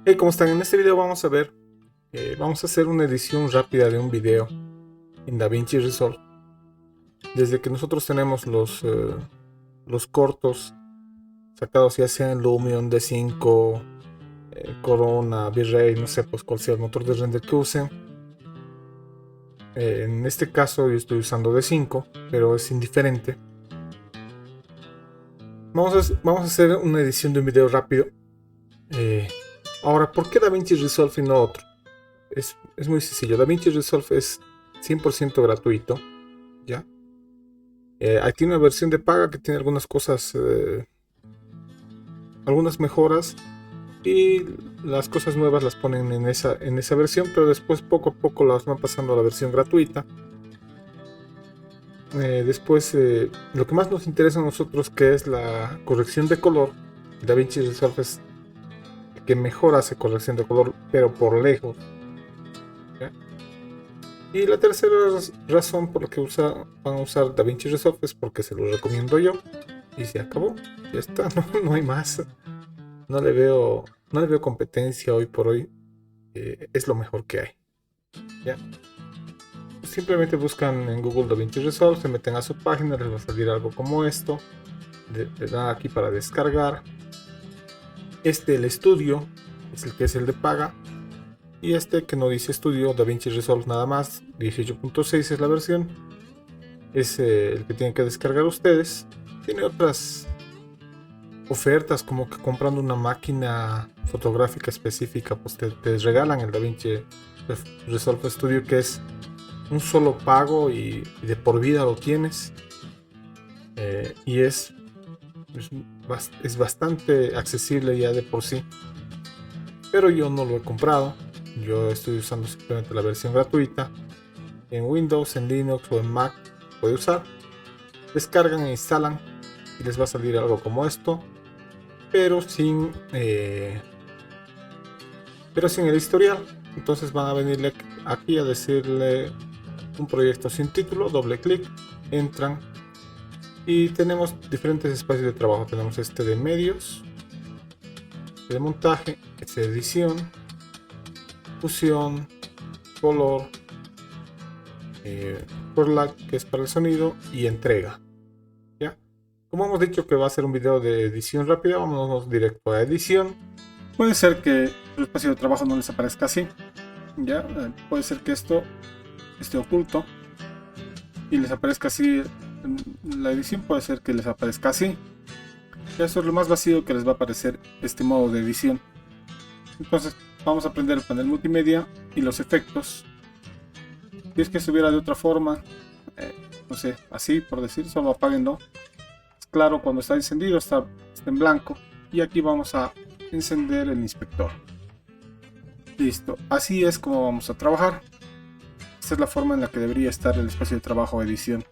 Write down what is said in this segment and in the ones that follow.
Hey, ¿cómo están? En este video vamos a ver, vamos a hacer una edición rápida de un video en DaVinci Resolve. Desde que nosotros tenemos los cortos sacados ya sea en Lumion, D5, Corona, V-Ray, no sé pues cuál sea el motor de render que usen. En este caso yo estoy usando D5, pero es indiferente. Vamos a hacer una edición de un video rápido. Eh, Ahora, ¿por qué DaVinci Resolve y no otro? Es muy sencillo. DaVinci Resolve es 100% gratuito, ¿ya? Aquí tiene una versión de paga que tiene algunas cosas, algunas mejoras, y las cosas nuevas las ponen en esa versión, pero después poco a poco las van pasando a la versión gratuita. Después, lo que más nos interesa a nosotros, que es la corrección de color. DaVinci Resolve es el que mejor hace corrección de color, pero por lejos, ¿ya? Y la tercera razón por la que van a usar DaVinci Resolve es porque se lo recomiendo yo. Y se acabó. Ya está, no hay más. No le veo competencia hoy por hoy. Es lo mejor que hay. ¿Ya? Simplemente buscan en Google DaVinci Resolve, se meten a su página, les va a salir algo como esto. Le dan aquí para descargar. El estudio, es el que es el de paga. Y este que no dice estudio, DaVinci Resolve nada más, 18.6 es la versión. Es el que tienen que descargar ustedes. Tiene otras ofertas, como que comprando una máquina fotográfica específica, pues te regalan el DaVinci Resolve Studio, que es un solo pago y de por vida lo tienes. Y es bastante accesible ya de por sí, pero yo no lo he comprado. Yo estoy usando simplemente la versión gratuita. En Windows, en Linux o en Mac puede usar. Descargan e instalan y les va a salir algo como esto, pero sin el historial. Entonces van a venirle aquí a decirle un proyecto sin título, doble clic, entran y tenemos diferentes espacios de trabajo. Tenemos este de medios, de montaje, este de edición, fusión, color, Corlac, que es para el sonido, y entrega. ¿Ya? Como hemos dicho que va a ser un video de edición rápida, vámonos directo a edición. Puede ser que el espacio de trabajo no les aparezca así, ¿ya? Puede ser que esto esté oculto y les aparezca así en la edición. Puede ser que les aparezca así. Eso es lo más vacío que les va a aparecer este modo de edición. Entonces vamos a aprender el panel multimedia y los efectos. Si es que estuviera de otra forma, no sé, así por decir, solo apáguenlo. Es claro, cuando está encendido está en blanco, y aquí vamos a encender el inspector. Listo, así es como vamos a trabajar. Esta es la forma en la que debería estar el espacio de trabajo de edición,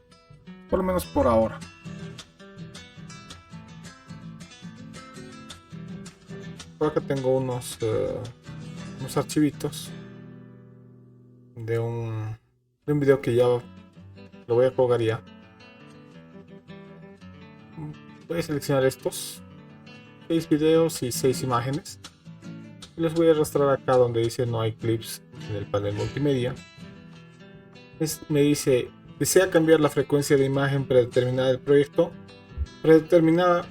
por lo menos por ahora. Por acá tengo unos archivitos de un video que ya lo voy a colgar ya. Voy a seleccionar estos 6 videos y 6 imágenes y los voy a arrastrar acá donde dice no hay clips en el panel multimedia. Me dice, desea cambiar la frecuencia de imagen predeterminada del proyecto. Predeterminado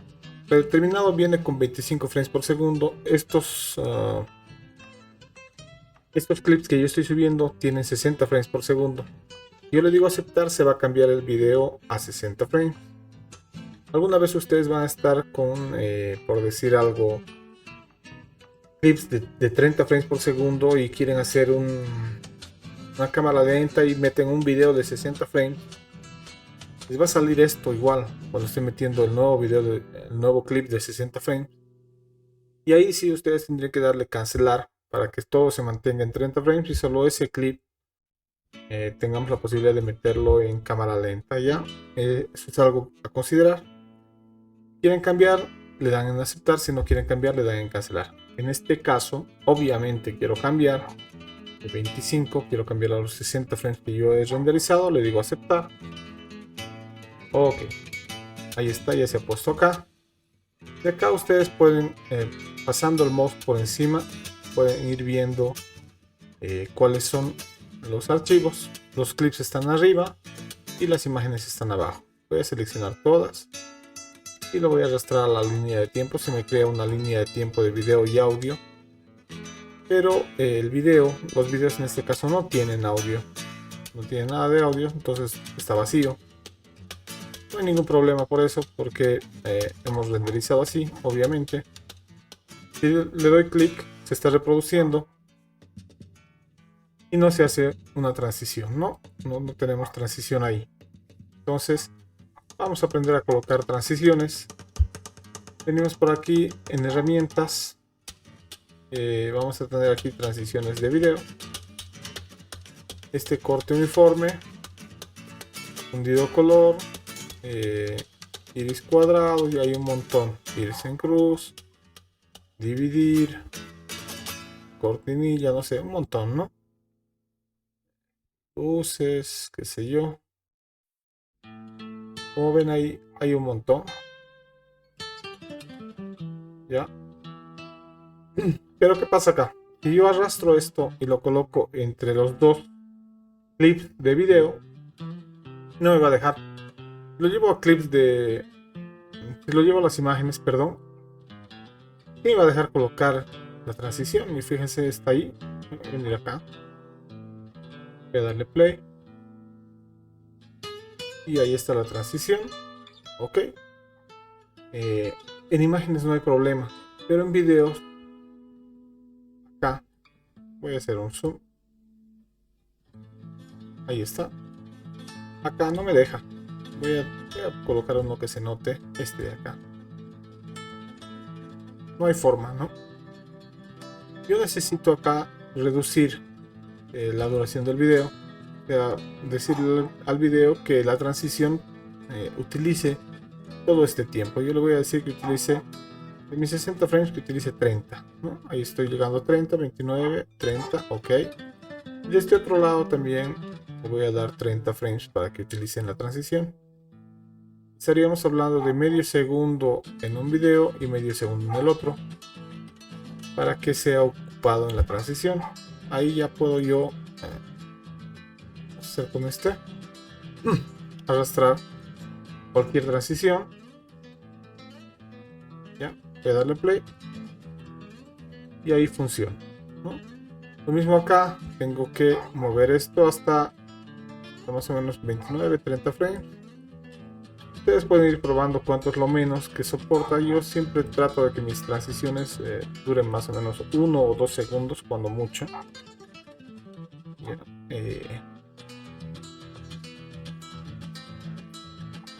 viene con 25 frames por segundo. Estos clips que yo estoy subiendo tienen 60 frames por segundo. Yo le digo aceptar, se va a cambiar el video a 60 frames. Alguna vez ustedes van a estar con, por decir algo, clips de 30 frames por segundo y quieren hacer una cámara lenta y meten un video de 60 frames. Les va a salir esto igual cuando esté metiendo el nuevo clip de 60 frames. Y ahí sí ustedes tendrían que darle cancelar para que todo se mantenga en 30 frames y solo ese clip tengamos la posibilidad de meterlo en cámara lenta. Ya, eso es algo a considerar. Quieren cambiar, le dan en aceptar. Si no quieren cambiar, le dan en cancelar. En este caso, obviamente quiero cambiar de 25, quiero cambiar a los 60 frames que yo he renderizado. Le digo aceptar. Ok, ahí está, ya se ha puesto acá. De acá ustedes pueden, pasando el mouse por encima, pueden ir viendo cuáles son los archivos. Los clips están arriba y las imágenes están abajo. Voy a seleccionar todas y lo voy a arrastrar a la línea de tiempo. Se me crea una línea de tiempo de video y audio, pero los videos en este caso no tienen audio, no tienen nada de audio, entonces está vacío. No hay ningún problema por eso, porque hemos renderizado así, obviamente. Si le doy clic, se está reproduciendo y no se hace una transición, no tenemos transición ahí. Entonces vamos a aprender a colocar transiciones. Venimos por aquí en herramientas, vamos a tener aquí transiciones de video, este corte uniforme, fundido color, iris cuadrado, y hay un montón, iris en cruz, dividir, cortinilla, no sé, un montón, ¿no? Luces, qué sé yo. Como ven ahí, hay un montón. ¿Ya? Pero ¿qué pasa acá? Si yo arrastro esto y lo coloco entre los dos clips de video, no me va a dejar. Lo llevo a clips de... Si lo llevo a las imágenes, perdón, y me va a dejar colocar la transición. Y fíjense, está ahí. Voy a venir acá. Voy a darle play. Y ahí está la transición. Ok. En imágenes no hay problema. Pero en videos, acá, voy a hacer un zoom. Ahí está. Acá no me deja. Voy a colocar uno que se note. Este de acá. No hay forma, ¿no? Yo necesito acá reducir la duración del video. O sea, decirle al video que la transición utilice todo este tiempo. Yo le voy a decir que utilice de mis 60 frames, que utilice 30, ¿no? Ahí estoy llegando a 30, 29, 30, ok. De este otro lado también le voy a dar 30 frames para que utilicen la transición. Estaríamos hablando de medio segundo en un video y medio segundo en el otro, para que sea ocupado en la transición. Ahí ya puedo yo hacer con este arrastrar cualquier transición. Ya, voy a darle play y ahí funciona, ¿no? Lo mismo acá, tengo que mover esto hasta más o menos 29, 30 frames. Ustedes pueden ir probando cuánto es lo menos que soporta. Yo siempre trato de que mis transiciones duren más o menos 1 o 2 segundos, cuando mucho. Ya, voy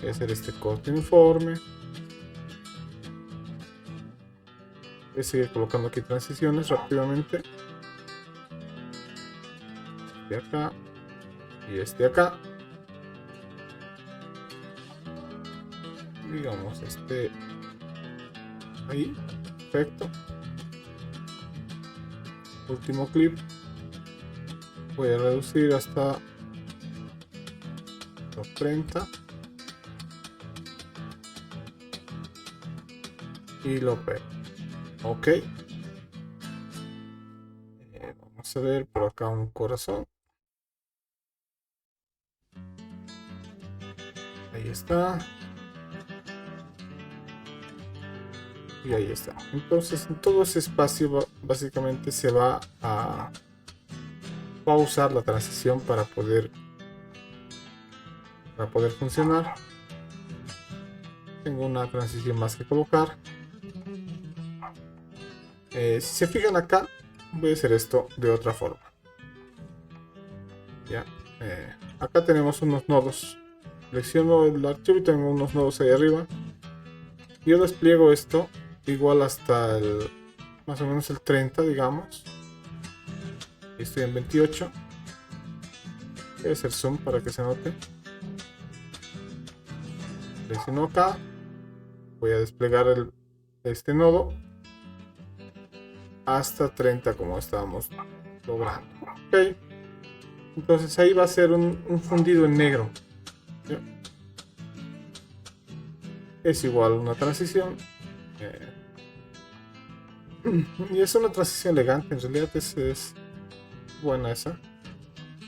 a hacer este corte uniforme. Voy a seguir colocando aquí transiciones rápidamente. De acá y este acá. Digamos este ahí, perfecto. Último clip, voy a reducir hasta los 30 y lo pego. Ok, vamos a ver por acá un corazón. Ahí está. Y ahí está. Entonces en todo ese espacio básicamente se va a usar la transición para poder funcionar. Tengo una transición más que colocar. Si se fijan acá, voy a hacer esto de otra forma. Ya, acá tenemos unos nodos. Selecciono el archivo y tengo unos nodos ahí arriba. Yo despliego esto igual hasta el más o menos el 30, digamos. Estoy en 28. Voy a hacer zoom para que se note. Selecciono acá. Voy a desplegar este nodo hasta 30, como estábamos logrando. Ok. Entonces ahí va a ser un fundido en negro. ¿Ya? Es igual una transición. Y es una transición elegante, en realidad es buena esa.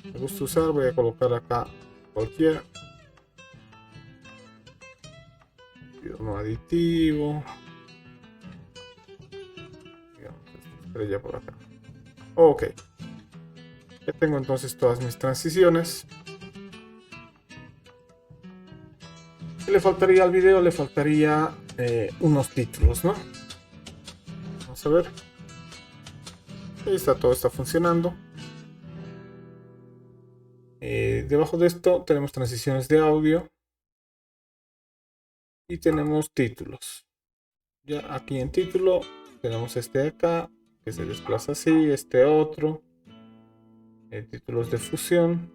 Me gusta usar, voy a colocar acá cualquiera. No aditivo. Digamos, esta estrella por acá. Ok. Ya tengo entonces todas mis transiciones. ¿Qué le faltaría al video? Le faltaría unos títulos, ¿no? Vamos a ver. Ahí está, todo está funcionando. Debajo de esto tenemos transiciones de audio. Y tenemos títulos. Ya aquí en título tenemos este de acá, que se desplaza así, este otro. Títulos de fusión.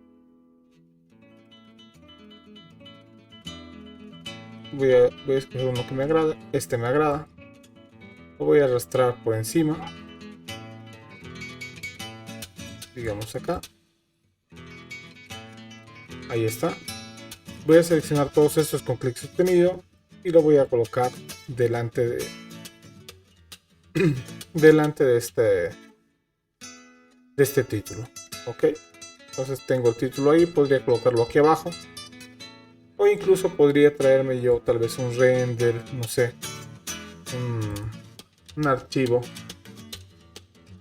Voy a escoger uno que me agrada. Este me agrada. Lo voy a arrastrar por encima. Digamos acá. Ahí está. Voy a seleccionar todos estos con clic sostenido y lo voy a colocar delante de delante de este título. Ok. Entonces tengo el título ahí. Podría colocarlo aquí abajo. O incluso podría traerme yo tal vez un render, no sé, un archivo.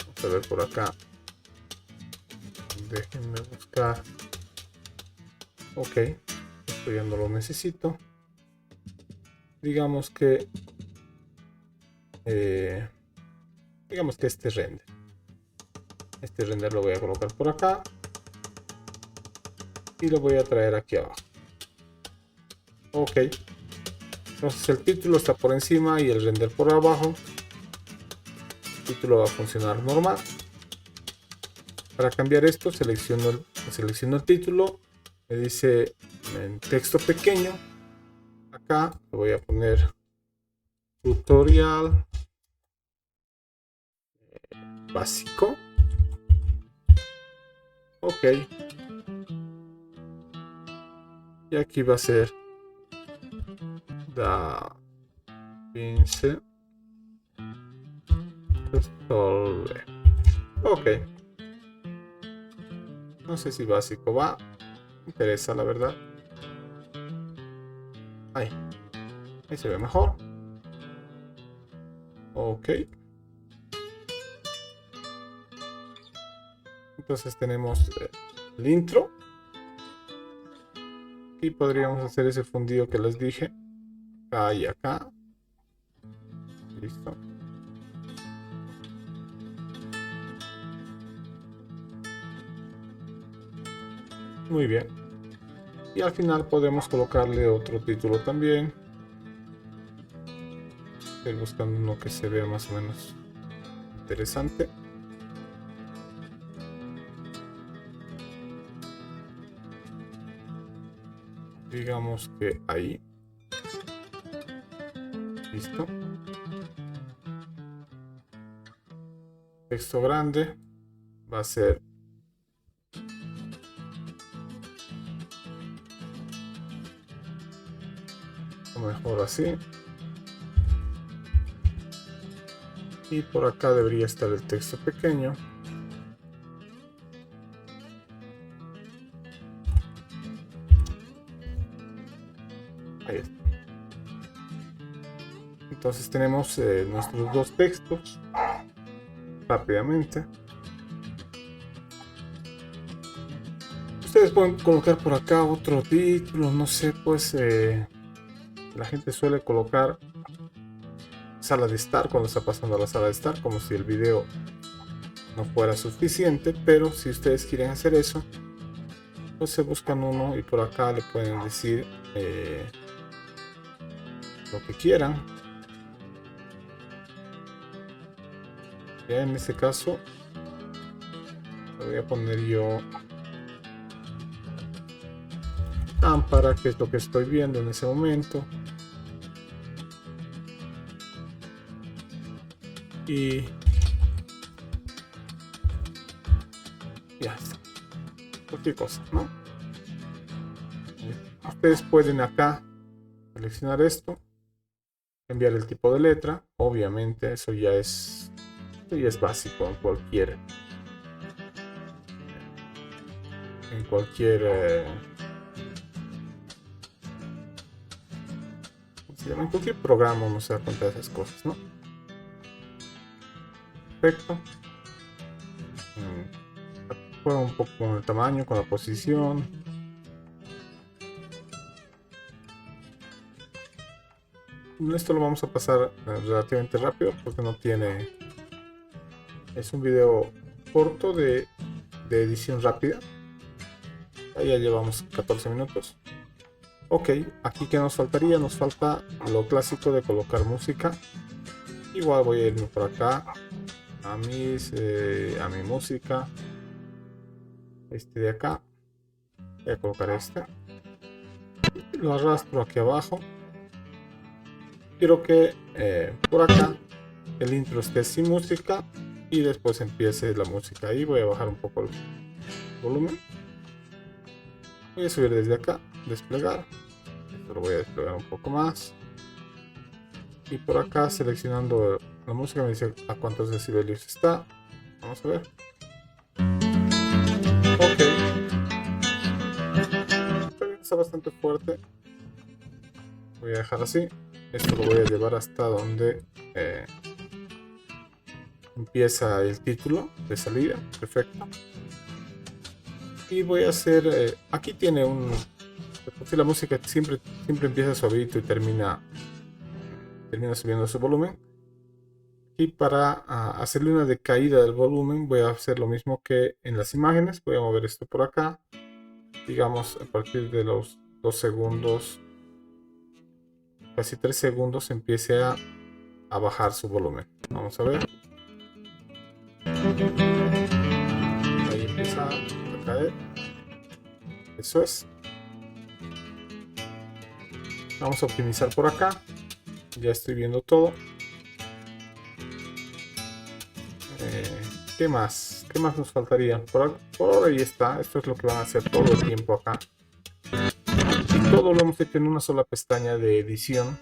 Vamos a ver por acá. Déjenme buscar. Ok, esto ya no lo necesito. Digamos que este render. Este render lo voy a colocar por acá. Y lo voy a traer aquí abajo. Ok. Entonces el título está por encima y el render por abajo. El título va a funcionar normal. Para cambiar esto selecciono el título. Me dice en texto pequeño. Acá le voy a poner tutorial básico. Ok. Y aquí va a ser Da Vinci Resolve. Ok. No sé si básico va. Me interesa la verdad. Ahí. Ahí se ve mejor. Ok. Entonces tenemos el intro. Y podríamos hacer ese fundido que les dije. Acá y acá. Listo. Muy bien. Y al final podemos colocarle otro título también. Estoy buscando uno que se vea más o menos interesante. Digamos que ahí. Listo. Texto grande. Va a ser mejor así. Y por acá debería estar el texto pequeño. Ahí está. Entonces tenemos nuestros dos textos. Rápidamente. Ustedes pueden colocar por acá otro título. No sé, pues la gente suele colocar sala de estar cuando está pasando a la sala de estar, como si el video no fuera suficiente. Pero si ustedes quieren hacer eso, pues se buscan uno y por acá le pueden decir lo que quieran. Ya en este caso le voy a poner yo lámpara, que es lo que estoy viendo en ese momento. Y ya está. Cualquier cosa, ¿no? Ustedes pueden acá seleccionar esto, enviar el tipo de letra. Obviamente eso ya es Y es básico en cualquier ¿cómo se llama? En cualquier programa uno se da cuenta de esas cosas, ¿no? Perfecto. Juega un poco con el tamaño, con la posición. Esto lo vamos a pasar relativamente rápido porque no tiene... Es un video corto de edición rápida. Ahí ya llevamos 14 minutos. Ok, aquí que nos faltaría, nos falta lo clásico de colocar música. Igual voy a irme por acá a mi música, este de acá, voy a colocar este, lo arrastro aquí abajo. Quiero que por acá el intro esté sin música y después empiece la música. Ahí voy a bajar un poco el volumen, voy a subir desde acá, desplegar, esto lo voy a desplegar un poco más, y por acá seleccionando la música me dice a cuántos decibelios está. Vamos a ver. Ok, está bastante fuerte, voy a dejar así. Esto lo voy a llevar hasta donde empieza el título de salida. Perfecto. Y voy a hacer aquí tiene si la música siempre empieza suavito y termina subiendo su volumen. Y para hacerle una decaída del volumen voy a hacer lo mismo que en las imágenes. Voy a mover esto por acá, digamos a partir de los 2 segundos, casi 3 segundos, empiece a bajar su volumen. Vamos a ver. Ahí empieza a caer. Eso es. Vamos a optimizar por acá. Ya estoy viendo todo. ¿Qué más? ¿Qué más nos faltaría? Por ahora ahí está. Esto es lo que van a hacer todo el tiempo acá. Y todo lo hemos hecho en una sola pestaña de edición.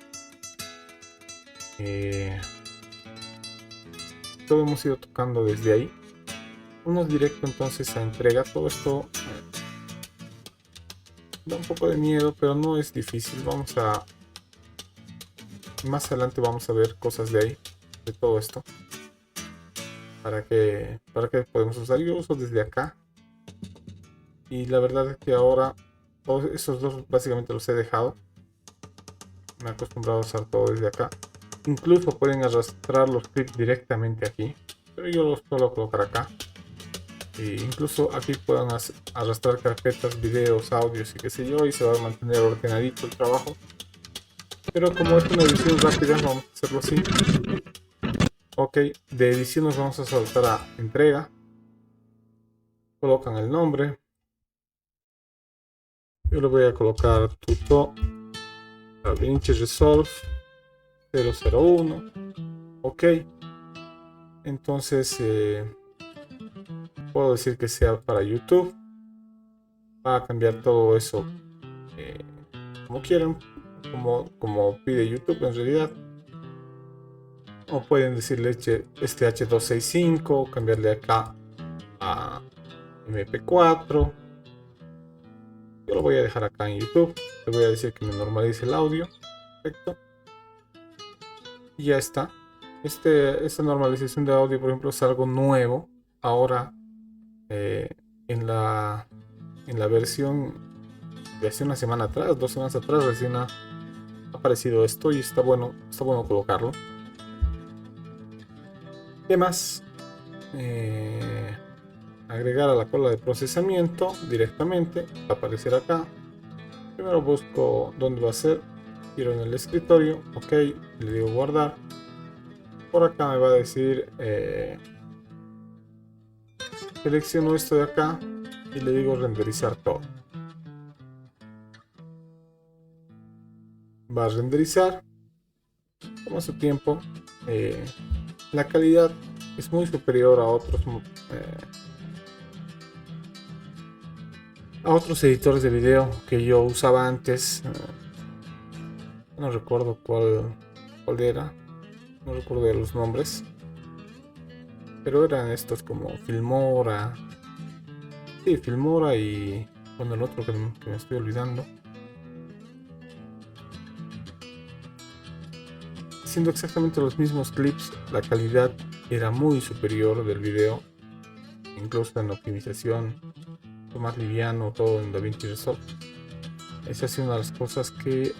Todo hemos ido tocando desde ahí. Uno directo entonces a entrega. Todo esto da un poco de miedo, pero no es difícil. Más adelante vamos a ver cosas de ahí, de todo esto. Para que podemos usar. Yo uso desde acá. Y la verdad es que ahora todos esos dos básicamente los he dejado. Me he acostumbrado a usar todo desde acá. Incluso pueden arrastrar los clips directamente aquí, pero yo los puedo colocar acá. E incluso aquí pueden arrastrar carpetas, videos, audios y qué sé yo, y se va a mantener ordenadito el trabajo. Pero como es una edición rápida, vamos a hacerlo así. Ok, de edición nos vamos a saltar a entrega. Colocan el nombre. Yo le voy a colocar Tuto DaVinci Resolve 001. Ok, entonces puedo decir que sea para YouTube. Va a cambiar todo eso como quieran, como pide YouTube en realidad. O pueden decirle este H265, cambiarle acá a MP4. Yo lo voy a dejar acá en YouTube. Le voy a decir que me normalice el audio. Perfecto. Y ya está. Esta normalización de audio, por ejemplo, es algo nuevo. Ahora, en la versión de hace una semana atrás, 2 semanas atrás, recién ha aparecido esto y está bueno colocarlo. ¿Qué más? Agregar a la cola de procesamiento directamente. Va a aparecer acá. Primero busco dónde va a ser. Quiero en el escritorio. Ok, le digo guardar. Por acá me va a decir selecciono esto de acá y le digo renderizar todo. Va a renderizar. Toma su tiempo. La calidad es muy superior a otros editores de video que yo usaba antes. No recuerdo cuál era. No recuerdo los nombres. pero eran estos como Filmora. Sí, Filmora y bueno, el otro que me estoy olvidando. Siendo exactamente los mismos clips, la calidad era muy superior del video, incluso en optimización, más liviano, todo en DaVinci Resolve. Esa ha sido una de las cosas que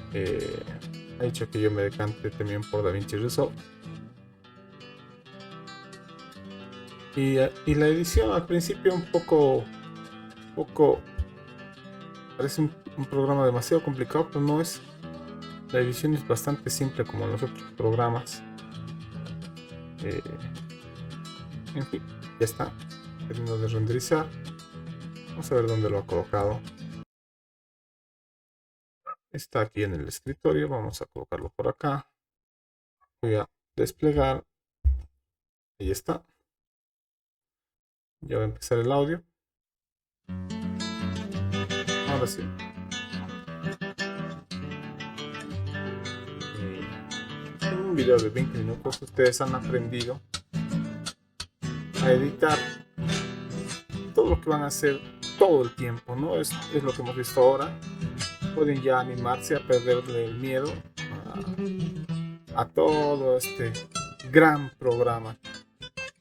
ha hecho que yo me decante también por DaVinci Resolve. Y la edición al principio un poco parece un programa demasiado complicado, pero no es. La edición es bastante simple como en los otros programas. En fin, ya está. Termino de renderizar. Vamos a ver dónde lo ha colocado. Está aquí en el escritorio. Vamos a colocarlo por acá. Voy a desplegar. Ahí está. Ya va a empezar el audio. Ahora sí. En un video de 20 minutos ustedes han aprendido a editar todo lo que van a hacer todo el tiempo, ¿no? Es lo que hemos visto ahora. Pueden ya animarse a perderle el miedo a todo este gran programa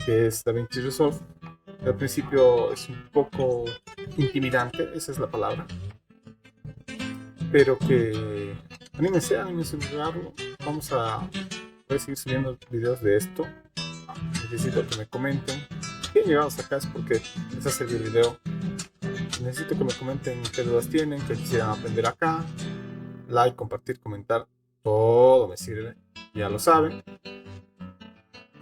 que es DaVinci Resolve. Al principio es un poco intimidante, esa es la palabra, pero que anímense a jugarlo. Voy a seguir subiendo videos de esto. Necesito que me comenten. Si han llegado hasta acá es porque les ha servido el video. Necesito que me comenten qué dudas tienen, qué quisieran aprender acá. Like, compartir, comentar, todo me sirve, ya lo saben.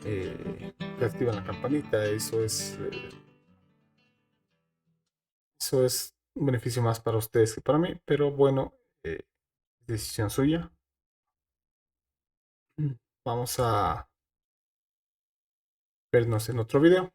Que activan la campanita, eso es un beneficio más para ustedes que para mí, pero bueno, decisión suya. Vamos a vernos en otro video.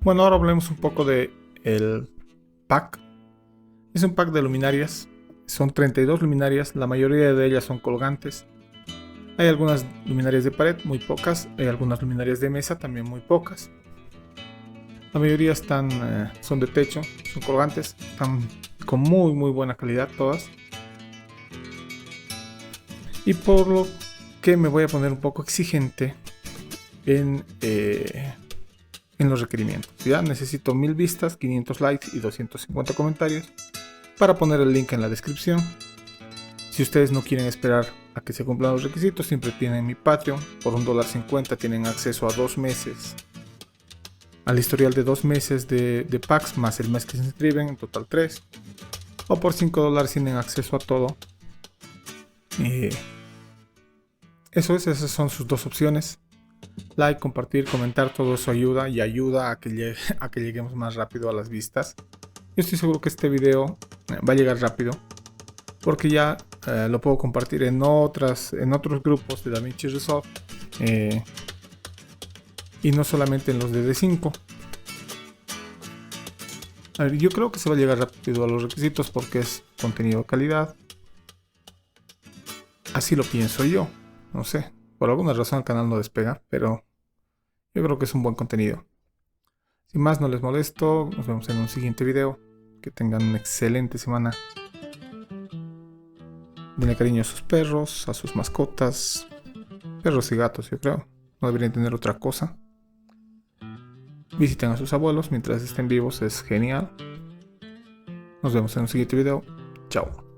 Bueno, ahora hablemos un poco de el pack. Es un pack de luminarias. Son 32 luminarias, la mayoría de ellas son colgantes. Hay algunas luminarias de pared, muy pocas. Hay algunas luminarias de mesa, también muy pocas. La mayoría son de techo, son colgantes, están con muy buena calidad todas. Y por lo que me voy a poner un poco exigente en los requerimientos. Ya necesito 1000 vistas, 500 likes y 250 comentarios. Para poner el link en la descripción. Si ustedes no quieren esperar a que se cumplan los requisitos, siempre tienen mi Patreon. Por $1.50 tienen acceso a 2 meses. Al historial de 2 meses de packs más el mes que se inscriben, en total 3. o por $5 tienen acceso a todo. Esas son sus dos opciones. Like, compartir, comentar, todo eso ayuda a que lleguemos más rápido a las vistas. Yo estoy seguro que este video va a llegar rápido porque ya lo puedo compartir en otros grupos de DaVinci Resolve y no solamente en los de D5. A ver, yo creo que se va a llegar rápido a los requisitos porque es contenido de calidad. Así lo pienso yo. No sé, por alguna razón el canal no despega, pero yo creo que es un buen contenido. Sin más, no les molesto. Nos vemos en un siguiente video. Que tengan una excelente semana. Denle cariño a sus perros, a sus mascotas. Perros y gatos, yo creo. No deberían tener otra cosa. Visiten a sus abuelos mientras estén vivos, es genial. Nos vemos en un siguiente video. Chao.